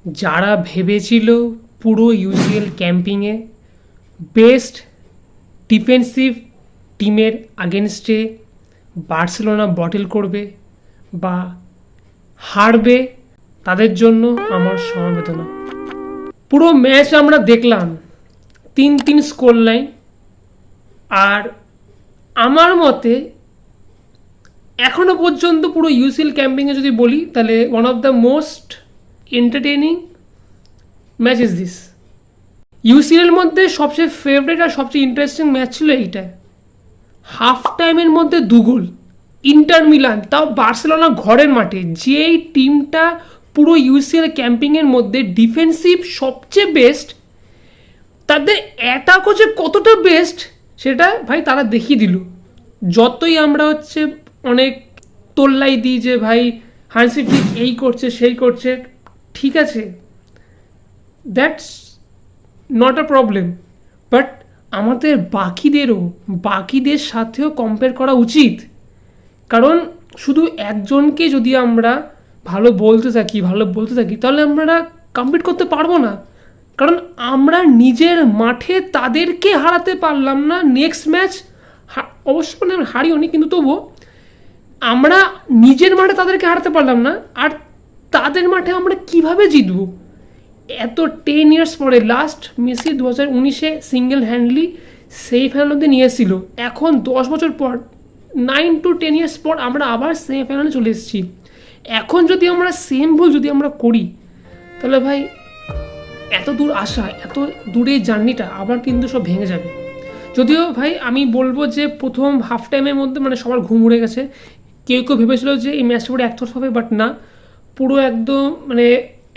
যারা ভেবেছিল পুরো ইউসিএল ক্যাম্পিংয়ে বেস্ট ডিফেন্সিভ টিমের আগেনস্টে বার্সেলোনা বটল করবে বা হারবে, তাদের জন্য আমার সমবেদনা। পুরো ম্যাচ আমরা দেখলাম 3-3 স্কোর লাইন, আর আমার মতে এখনো পর্যন্ত পুরো ইউসিএল ক্যাম্পিংয়ে যদি বলি তাহলে one of the most entertaining match is this. UCL মধ্যে সবচেয়ে ফেভারিট আর সবচেয়ে ইন্টারেস্টিং ম্যাচ ছিল এইটা। হাফ টাইমের মধ্যে 2 গোল, ইন্টার মিলান, তাও বার্সেলোনা ঘরের মাঠে, যেই টিমটা পুরো ইউসিএল ক্যাম্পিংয়ের মধ্যে ডিফেন্সিভ সবচেয়ে বেস্ট, তাদের অ্যাটাকও যে কতটা বেস্ট সেটা ভাই তারা দেখিয়ে দিল। যতই আমরা অনেক তোল্লাই দিই যে ভাই হান্সি ফ্লিক এই করছে সেই করছে, ঠিক আছে, that's not a problem, but আমাদের বাকিদের সাথেও কম্পেয়ার করা উচিত। কারণ শুধু একজনকে যদি আমরা ভালো বলতে থাকি তাহলে আমরা কম্পিট করতে পারবো না। কারণ আমরা নিজের মাঠে তাদেরকে হারাতে পারলাম না। নেক্সট ম্যাচ অবশ্য হারিও নি, কিন্তু তবুও আমরা নিজের মাঠে তাদেরকে হারাতে পারলাম না, আর তাদের মাঠে আমরা কিভাবে জিতবো? এত 10 ইয়ার্স পরে, লাস্ট মেসি 2019-এ সিঙ্গেল হ্যান্ডলি সেমিফাইনাল অব্দি নিয়ে এসেছিল। এখন 10 বছর পর, 9 to 10 ইয়ার্স পর আমরা আবার সেমিফাইনালে চলে এসেছি। এখন যদি আমরা সেম ভুল যদি আমরা করি তাহলে ভাই এত দূর আসা, এত দূরের জার্নিটা আবার কিন্তু সব ভেঙে যাবে। যদিও ভাই আমি বলবো যে প্রথম হাফ টাইমের মধ্যে সবার ঘুম উড়ে গেছে। কেউ ভেবেছিল যে এই ম্যাচটা পুরো একতরফা হবে, বাট না, পুরো একদম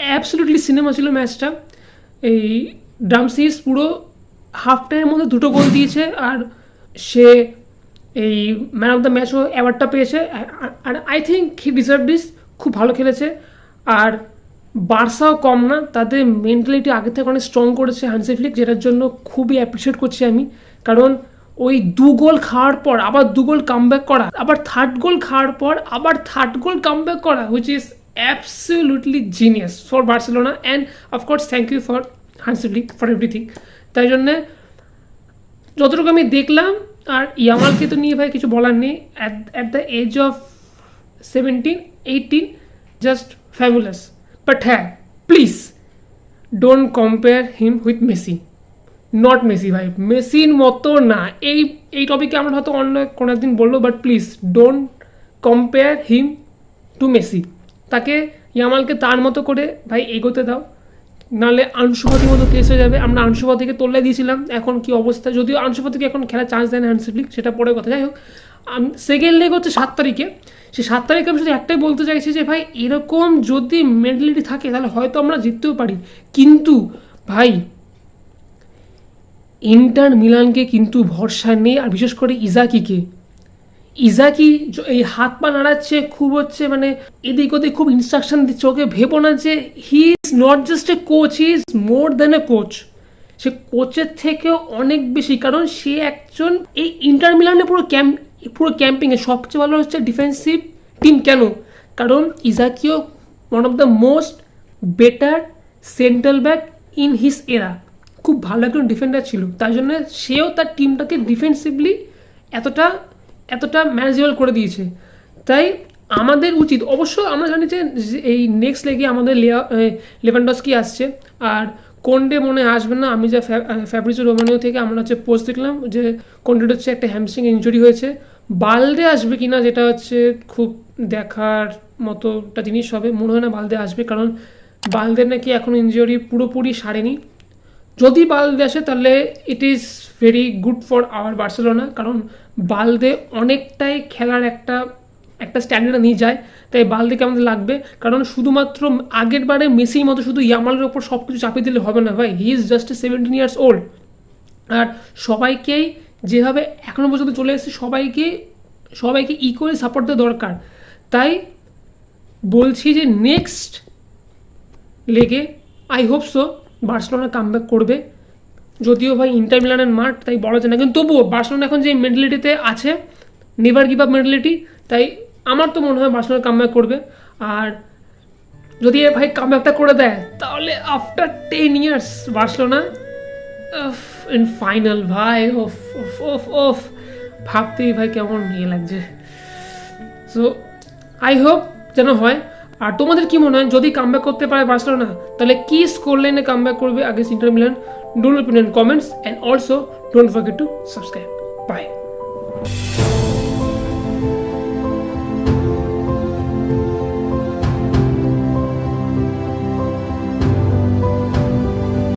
অ্যাবসলিউটলি সিনেমা ছিল ম্যাচটা। এই ড্রামসিস পুরো হাফ টাইমের মধ্যে 2টো গোল দিয়েছে, আর সে এই ম্যান অফ দ্য ম্যাচও অ্যাওয়ার্ডটা পেয়েছে। আর I think he deserve this, খুব ভালো খেলেছে। আর বার্সাও কম না, তাদের মেন্টালিটি আগে থেকে অনেক স্ট্রং করেছে হান্সি ফ্লিক, যেটার জন্য খুবই অ্যাপ্রিসিয়েট করছি আমি। কারণ ওই 2 গোল খাওয়ার পর আবার 2 গোল কামব্যাক করা, আবার 3rd গোল খাওয়ার পর আবার 3rd গোল কামব্যাক করা, which is absolutely genius for Barcelona. And of course thank you for Hansi Flick for everything. তাই জন্যে যতটুকু আমি দেখলাম, আর ইয়ামালকে তো নিয়ে ভাই কিছু বলার নেই। At the age of 17-18 just fabulous. But হ্যাঁ, please don't compare him with Messi. Not Messi ভাই, মেসির মতো না। এই টপিকে আমরা হয়তো অন্য কোনো একদিন বলবো, but please don't compare him to Messi. তাকে ইয়ামালকে তার মতো করে ভাই এগোতে দাও, নাহলে আনসু ফাতির মতো কেস হয়ে যাবে। আমরা আনসু ফাতিকে তোল্লাই দিয়েছিলাম, এখন কি অবস্থা? যদিও আনসু ফাতিকে এখন খেলার চান্স দেয় না হান্সি ফ্লিক, সেটা পরের কথা। যাই হোক, সেকেন্ড লেগ হচ্ছে 7 তারিখে। সেই 7 তারিখে আমি শুধু একটাই বলতে চাইছি যে ভাই এরকম যদি মেন্টালিটি থাকে তাহলে হয়তো আমরা জিততেও পারি। কিন্তু ভাই ইন্টার মিলানকে কিন্তু ভরসা নেই, আর বিশেষ করে ইজাকি এই হাত পা নাড়াচ্ছে, খুব এদিক ওদিক খুব ইনস্ট্রাকশন দিচ্ছে ওকে। ভেবো না যে he is not just a coach, he is more than a coach. সে কোচের থেকেও অনেক বেশি, কারণ সে একজন এই ইন্টার মিলানে পুরো ক্যাম্পিংয়ে সবচেয়ে ভালো হচ্ছে ডিফেন্সিভ টিম। কেন? কারণ ইজাকিও one of the most better central back in his era, খুব ভালো একজন ডিফেন্ডার ছিল। তাই জন্য সেও তার টিমটাকে ডিফেন্সিভলি এতটা ম্যানেজেবল করে দিয়েছে। তাই আমাদের উচিত, অবশ্য আমরা জানি যে এই নেক্সট লেগে আমাদের লেভানডস্কি আসছে, আর কোন্ডে মনে আসবে না। আমি যা ফ্যাব্রিজো রোমানিও থেকে আমরা পোস্ট দেখলাম যে কোন্ডের একটা হ্যামস্ট্রিং ইনজুরি হয়েছে। বালদে আসবে কিনা যেটা খুব দেখার মতো একটা জিনিস হবে। মনে হয় না বালদে আসবে, কারণ বালদের নাকি এখন ইনজুরি পুরোপুরি সারেনি। যদি বালদে আসে তাহলে it is very good for our Barcelona, কারণ বালদে অনেকটাই খেলার একটা স্ট্যান্ডার্ড নিয়ে যায়। তাই বালদেকে আমাদের লাগবে, কারণ শুধুমাত্র আগের বারে মেসির মতো শুধু ইয়ামালের ওপর সব কিছু চাপিয়ে দিলে হবে না ভাই। He is just 17 years old. আর সবাইকেই যেভাবে এখনও পর্যন্ত চলে এসেছে সবাইকে ইকুয়ালি সাপোর্ট দেওয়া দরকার। তাই বলছি যে নেক্সট লেগে I hope so Barcelona comeback করবে। যদিও ভাই ইন্টার মিলানের মাঠ, তাই বলা যায় না, কিন্তু তবুও বার্সেলোনা এখন যে মেন্টালিটিতে আছে, নেভার গিভ আপ মেন্টালিটি, তাই আমার তো মনে হয় বার্সেলোনা কামব্যাক করবে। আর যদি এ ভাই কামব্যাকটা করে দেয় তাহলে after 10 years Barcelona in final ভাই ওফ ওফ ওফ ওফ ভাবতেই ভাই কেমন ইয়ে লাগছে। সো আই হোপ যেন হয়। আর তোমাদের কি মনে হয় যদি কামব্যাক করতে পারে বার্সেলোনা তাহলে কি স্কোর লাইনে কামব্যাক করবে আগে Inter Milan? Don't open comments and also don't forget to subscribe. By.